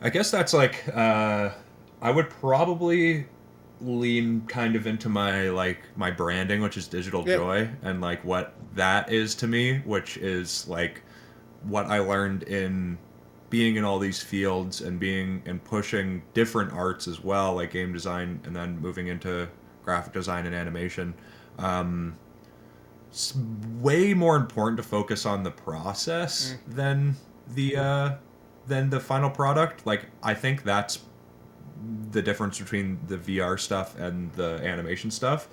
I guess that's like I would probably lean kind of into my branding, which is Digital Yeah. Joy, and like what that is to me, which is like what I learned in being in all these fields and being and pushing different arts as well, like game design, and then moving into graphic design and animation. Um, it's way more important to focus on the process Mm. than the final product. Like I think that's the difference between the VR stuff and the animation stuff.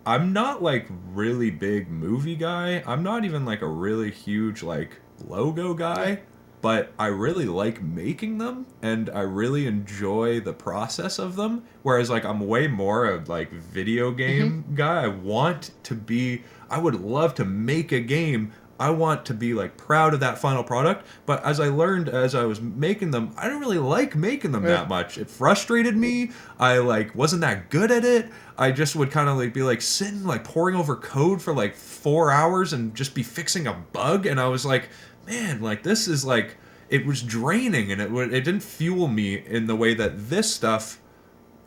I'm not like really big movie guy. I'm not even like a really huge like logo Yeah. guy, but I really like making them and I really enjoy the process of them. Whereas like I'm way more a like video Hmm. game guy. I would love to make a game. I want to be like proud of that final product, but as I learned as I was making them, I didn't really like making them Yeah. that much. It frustrated me. I like wasn't that good at it. I just would kind of like be like sitting like poring over code for like 4 hours and just be fixing a bug, and I was like, man, like this is like it was draining, and it didn't fuel me in the way that this stuff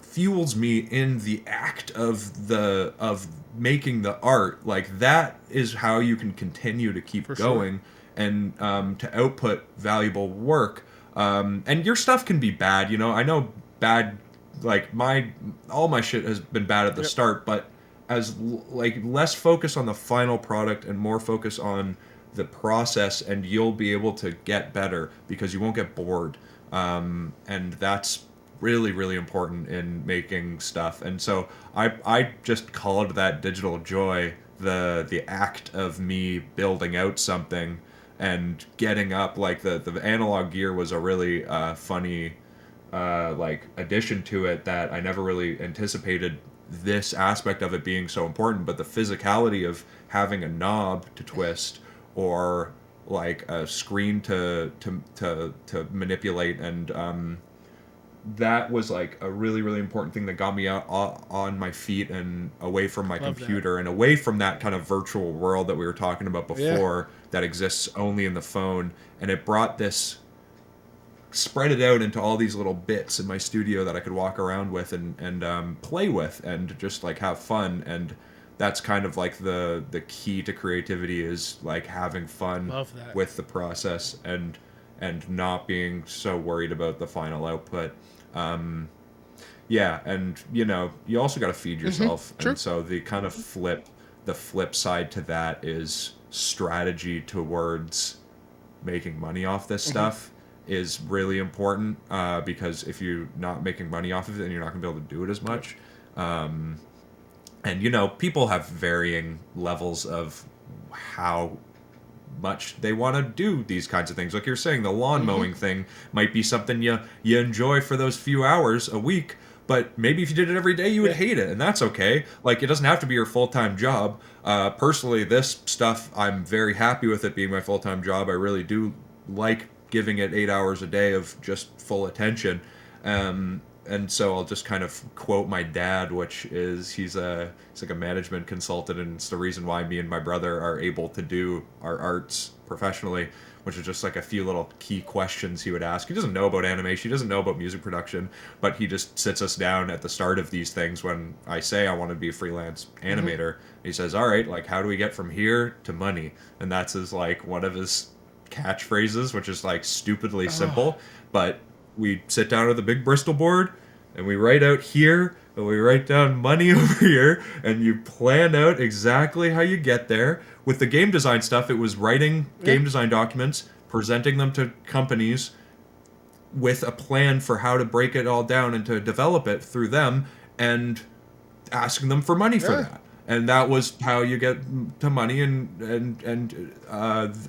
fuels me in the act of making the art. Like that is how you can continue to keep For sure. going and to output valuable work. And your stuff can be bad. I know bad. Like my all my shit has been bad at the Yep. start, but like less focus on the final product and more focus on the process, and you'll be able to get better because you won't get bored. And that's really really important in making stuff. And so I just called that Digital Joy, the act of me building out something and getting up. Like the analog gear was a really funny like addition to it that I never really anticipated this aspect of it being so important. But the physicality of having a knob to twist or like a screen to manipulate, and that was like a really really important thing that got me out on my feet and away from my Love that. computer and away from that kind of virtual world that we were talking about Yeah. before that exists only in the phone. And it brought this, spread it out into all these little bits in my studio that I could walk around with and play with and just like have fun. And that's kind of like the key to creativity, is like having fun Love that. with the process and not being so worried about the final output. Um, yeah, and you also got to feed Hmm. yourself, and True. so the flip side to that is strategy towards making money off this Hmm. stuff is really important, because if you're not making money off of it, then you're not going to be able to do it as Yep. much. And people have varying levels of how much they want to do these kinds of things. Like you're saying, the lawn Hmm. mowing thing might be something you enjoy for those few hours a week, but maybe if you did it every day, you would Yeah. hate it, and that's okay. Like it doesn't have to be your full time job. Personally, this stuff, I'm very happy with it being my full time job. I really do like giving it 8 hours a day of just full attention. And so I'll just kind of quote my dad, which is he's like a management consultant, and it's the reason why me and my brother are able to do our arts professionally, which is just like a few little key questions he would ask. He doesn't know about animation, he doesn't know about music production, but he just sits us down at the start of these things when I say I want to be a freelance Hmm. animator. He says, "All right, like how do we get from here to money?" And that's his like one of his catchphrases, which is like stupidly Oh. simple, but we sit down at the big Bristol board and we write out here and we write down money over here, and you plan out exactly how you get there. With the game design stuff, it was writing Yeah. game design documents, presenting them to companies with a plan for how to break it all down and to develop it through them, and asking them for money for Yeah. that. And that was how you get to money. And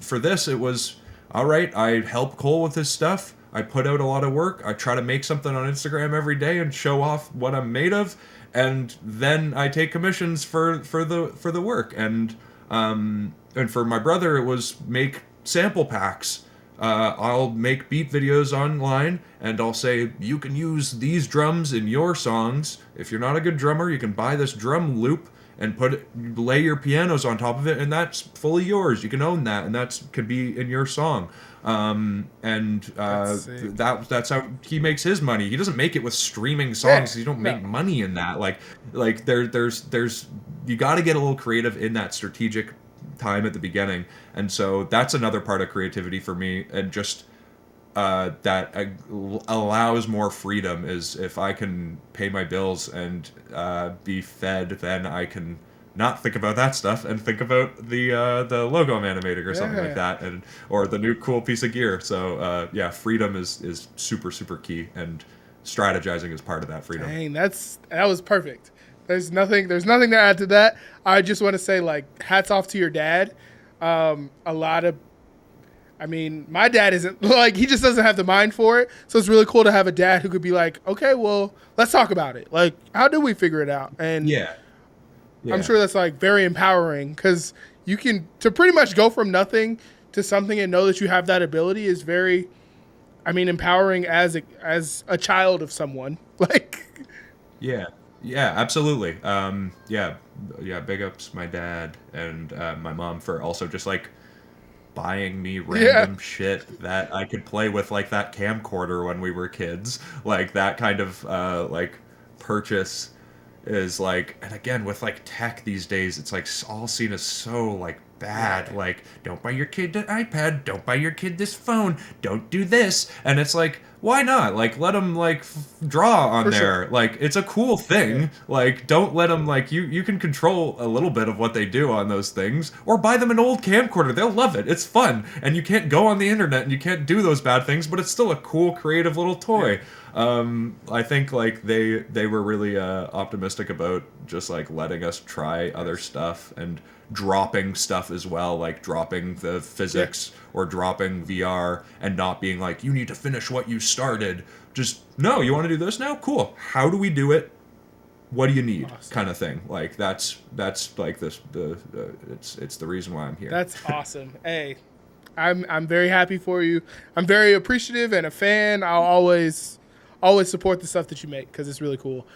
for this, it was all right. I help Cole with his stuff. I put out a lot of work. I try to make something on Instagram every day and show off what I'm made of, and then I take commissions for the work. And for my brother, it was make sample packs. I'll make beat videos online and I'll say, you can use these drums in your songs. If you're not a good drummer, you can buy this drum loop and lay your pianos on top of it, and that's fully yours. You can own that, and that's could be in your song. And That's sick. that's how he makes his money. He doesn't make it with streaming Yeah. songs. You don't make No. money in that. Like there's you got to get a little creative in that strategic time at the beginning. And so that's another part of creativity for me, and just that allows more freedom is if I can pay my bills and be fed, then I can not think about that stuff and think about the logo I'm animating or something like Yeah. that, and or the new cool piece of gear. So yeah, freedom is super super key, and strategizing is part of that freedom. Dang, that was perfect. There's nothing to add to that. I just want to say like hats off to your dad. A lot of I mean, my dad isn't like he just doesn't have the mind for it. So it's really cool to have a dad who could be like, "Okay, well, let's talk about it. Like, how do we figure it out?" And Yeah, I'm yeah, sure that's like very empowering cuz you can to pretty much go from nothing to something and know that you have that ability is very empowering as a child of someone. Like, yeah, yeah, absolutely. Yeah, yeah. Big ups my dad and my mom for also just like buying me yeah, random shit that I could play with, like that camcorder when we were kids. Like that kind of like purchase is like, and again with like tech these days, it's like all seen as so like bad. yeah, Like, don't buy your kid an iPad, don't buy your kid this phone, don't do this, and it's like, why not? Like, let them like draw on for sure. there. Like, it's a cool Yeah, thing. Like, don't let them like you can control a little bit of what they do on those things, or buy them an old camcorder. They'll love it. It's fun, and you can't go on the internet and you can't do those bad things, but it's still a cool, creative little yeah, toy. I think like they were really optimistic about just like letting us try other yes, stuff and dropping stuff as well, like dropping the yeah, physics or dropping VR and not being like, you need to finish what you started. Just no, you want to do this now? Cool. How do we do it? What do you need? awesome. Kind of thing. Like that's like this the it's the reason why I'm here. That's awesome. Hey, I'm very happy for you. I'm very appreciative and a fan. I'll always support the stuff that you make because it's really cool.